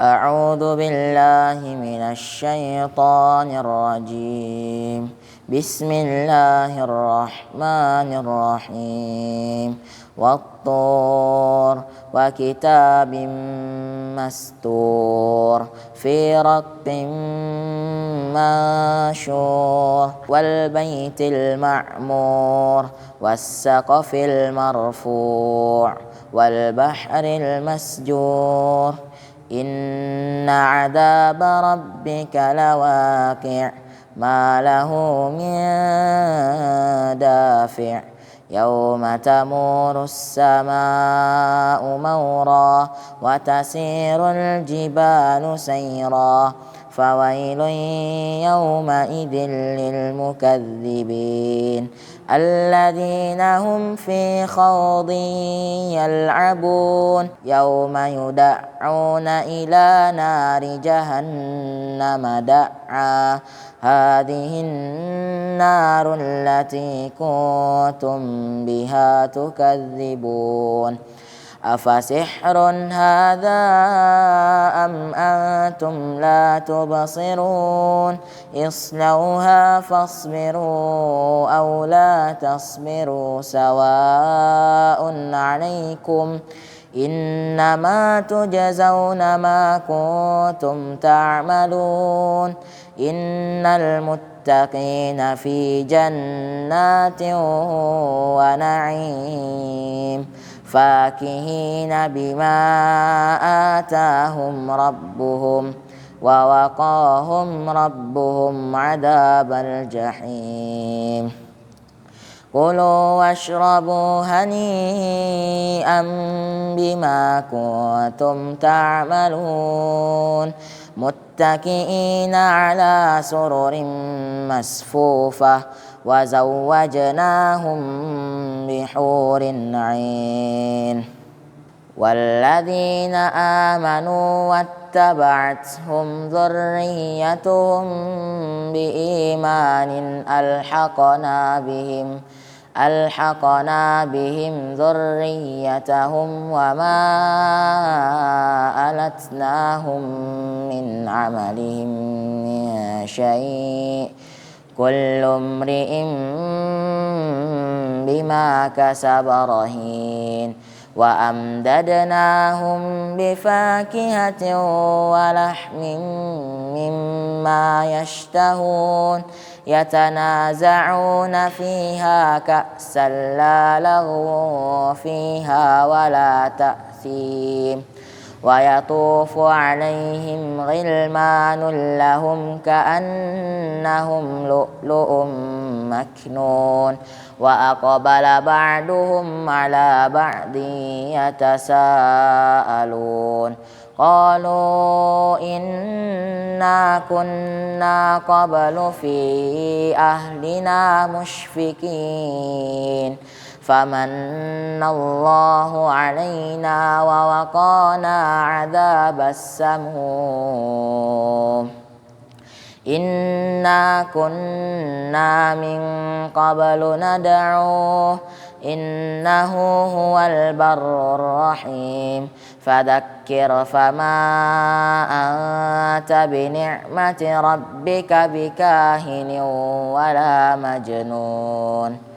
أعوذ بالله من الشيطان الرجيم. بسم الله الرحمن الرحيم. والطور وكتاب مستور في رق منشور والبيت المعمور والسقف المرفوع والبحر المسجور إن عذاب ربك لواقع ما له من دافع يوم تمور السماء مورا وتسير الجبال سيرا فويل يومئذ للمكذبين الذين هم في خوض يلعبون يوم يدعون إلى نار جهنم دعا هذه النار التي كنتم بها تكذبون أفسحر هذا أم أنتم لا تبصرون اصلوها فاصبروا أو لا تصبروا سواء عليكم إنما تجزون ما كنتم تعملون إن المتقين في جنات ونعيم فاكهين بما آتاهم ربهم ووقاهم ربهم عذاب الجحيم كلوا واشربوا هنيئا بما كنتم تعملون متكئين على سرر مصفوفة وزوجناهم بحور عين والذين آمنوا واتبعتهم ذريتهم بإيمان ألحقنا بهم ذريتهم وما ألتناهم من عملهم من شيء كل امرئ بما كسب رهين وأمددناهم بفاكهة ولحم مما يشتهون يتنازعون فيها كأسا لا لغو فيها ولا تأثيم ويطوف عليهم غلمان لهم كأنهم لؤلؤ مكنون وأقبل بعضهم على بعض يتساءلون قالوا إنا كنا قبل في أهلنا مشفقين فمن الله علينا ووقانا عذاب السموم إنا كنا من قبل ندعوه إنه هو البر الرحيم فذكر فما أنت بنعمة ربك بكاهن ولا مجنون